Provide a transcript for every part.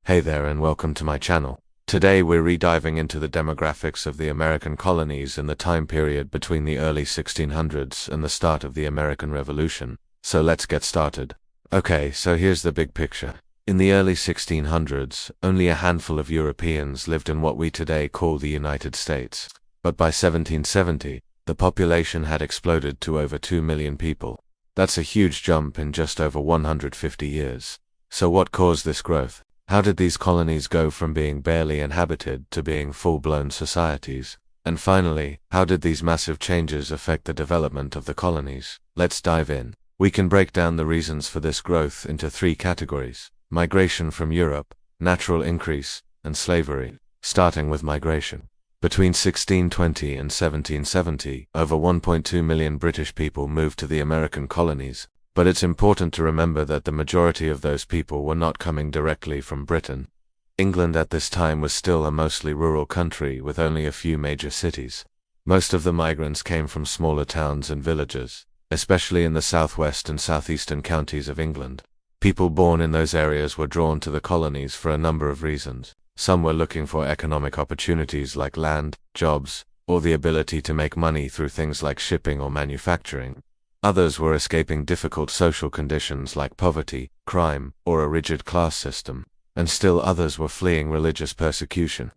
Hey there and welcome to my channel. Today we're rediving into the demographics of the American colonies in the time period between the early 1600s and the start of the American Revolution. So let's get started. Okay, so here's the big picture. In the early 1600s, only a handful of Europeans lived in what we today call the United States. But by 1770, the population had exploded to over 2 million people. That's a huge jump in just over 150 years. So what caused this growth? How did these colonies go from being barely inhabited to being full-blown societies? And finally, how did these massive changes affect the development of the colonies? Let's dive in. We can break down the reasons for this growth into three categories: migration from Europe, natural increase, and slavery. Starting with migration. Between 1620 and 1770, over 1.2 million British people moved to the American colonies. But it's important to remember that the majority of those people were not coming directly from Britain. England at this time was still a mostly rural country with only a few major cities. Most of the migrants came from smaller towns and villages, especially in the southwest and southeastern counties of England. People born in those areas were drawn to the colonies for a number of reasons. Some were looking for economic opportunities like land, jobs, or the ability to make money through things like shipping or manufacturing. Others were escaping difficult social conditions like poverty, crime, or a rigid class system, and still others were fleeing religious persecution.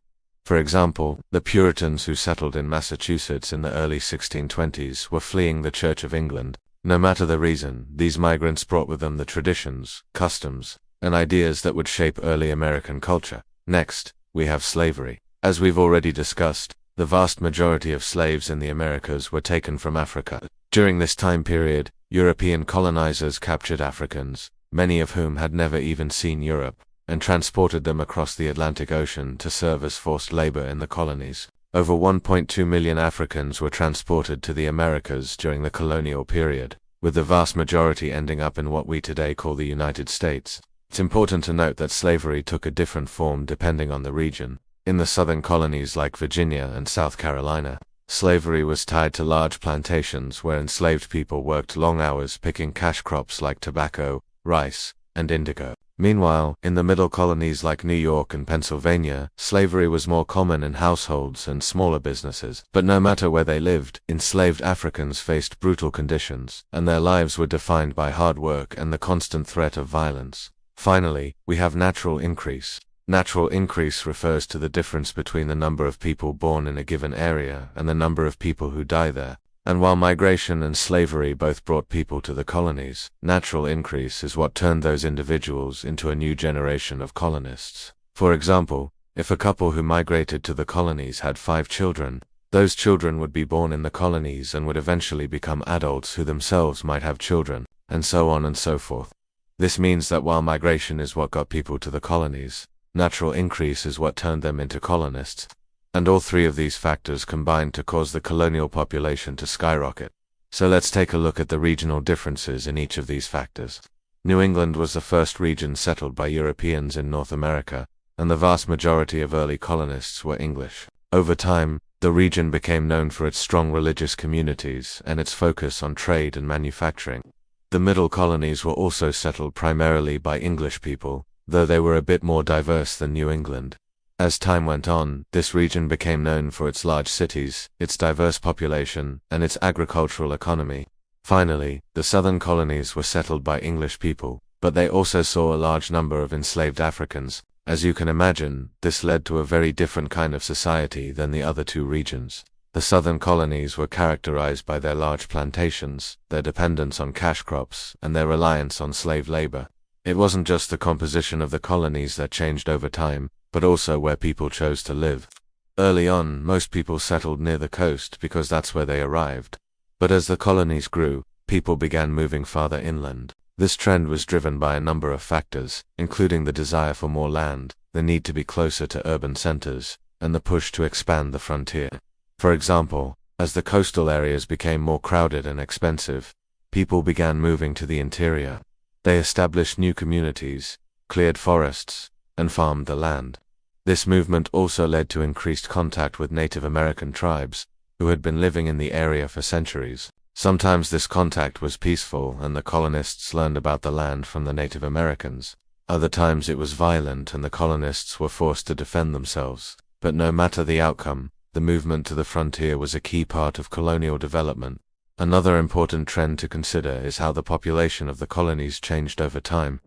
For example, the Puritans who settled in Massachusetts in the early 1620s were fleeing the Church of England. No matter the reason, these migrants brought with them the traditions, customs, and ideas that would shape early American culture. Next, we have slavery. As we've already discussed, the vast majority of slaves in the Americas were taken from Africa. During this time period, European colonizers captured Africans, many of whom had never even seen Europe, and transported them across the Atlantic Ocean to serve as forced labor in the colonies. Over 1.2 million Africans were transported to the Americas during the colonial period, with the vast majority ending up in what we today call the United States. It's important to note that slavery took a different form depending on the region. In the southern colonies like Virginia and South Carolina, slavery was tied to large plantations where enslaved people worked long hours picking cash crops like tobacco, rice, and indigo. Meanwhile, in the middle colonies like New York and Pennsylvania, slavery was more common in households and smaller businesses. But no matter where they lived, enslaved Africans faced brutal conditions, and their lives were defined by hard work and the constant threat of violence. Finally, we have natural increase. Natural increase refers to the difference between the number of people born in a given area and the number of people who die there. And while migration and slavery both brought people to the colonies, natural increase is what turned those individuals into a new generation of colonists. For example, if a couple who migrated to the colonies had 5 children, those children would be born in the colonies and would eventually become adults who themselves might have children, and so on and so forth. This means that while migration is what got people to the colonies, natural increase is what turned them into colonists. And all three of these factors combined to cause the colonial population to skyrocket. So let's take a look at the regional differences in each of these factors. New England was the first region settled by Europeans in North America, and the vast majority of early colonists were English. Over time, the region became known for its strong religious communities and its focus on trade and manufacturing. The middle colonies were also settled primarily by English people, though they were a bit more diverse than New England. As time went on, this region became known for its large cities, its diverse population, and its agricultural economy. Finally, the southern colonies were settled by English people, but they also saw a large number of enslaved Africans. As you can imagine, this led to a very different kind of society than the other two regions. The southern colonies were characterized by their large plantations, their dependence on cash crops, and their reliance on slave labor. It wasn't just the composition of the colonies that changed over time, but also where people chose to live. Early on, most people settled near the coast because that's where they arrived. But as the colonies grew, people began moving farther inland. This trend was driven by a number of factors, including the desire for more land, the need to be closer to urban centers, and the push to expand the frontier. For example, as the coastal areas became more crowded and expensive, people began moving to the interior. They established new communities, cleared forests, and farmed the land. This movement also led to increased contact with Native American tribes, who had been living in the area for centuries. Sometimes this contact was peaceful and the colonists learned about the land from the Native Americans. Other times it was violent and the colonists were forced to defend themselves. But no matter the outcome, the movement to the frontier was a key part of colonial development. Another important trend to consider is how the population of the colonies changed over time.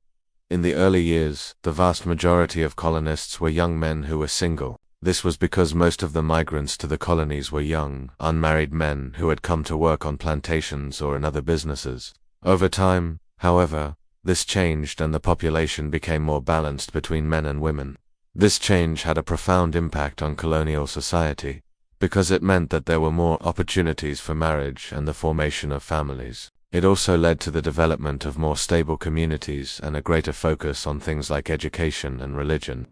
In the early years, the vast majority of colonists were young men who were single. This was because most of the migrants to the colonies were young, unmarried men who had come to work on plantations or in other businesses. Over time, however, this changed and the population became more balanced between men and women. This change had a profound impact on colonial society, because it meant that there were more opportunities for marriage and the formation of families. It also led to the development of more stable communities and a greater focus on things like education and religion.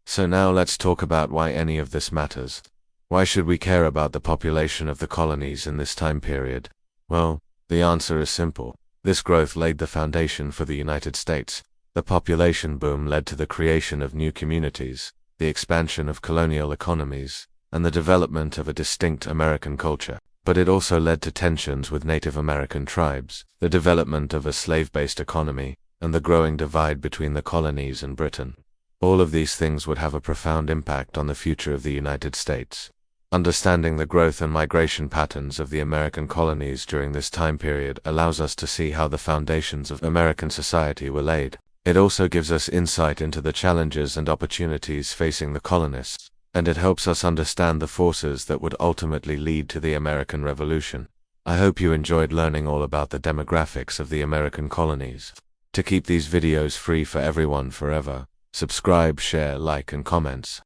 So now let's talk about why any of this matters. Why should we care about the population of the colonies in this time period? Well, the answer is simple. This growth laid the foundation for the United States. The population boom led to the creation of new communities, the expansion of colonial economies, and the development of a distinct American culture. But it also led to tensions with Native American tribes, the development of a slave-based economy, and the growing divide between the colonies and Britain. All of these things would have a profound impact on the future of the United States. Understanding the growth and migration patterns of the American colonies during this time period allows us to see how the foundations of American society were laid. It also gives us insight into the challenges and opportunities facing the colonists, and it helps us understand the forces that would ultimately lead to the American Revolution. I hope you enjoyed learning all about the demographics of the American colonies. To keep these videos free for everyone forever, subscribe, share, like, and comments.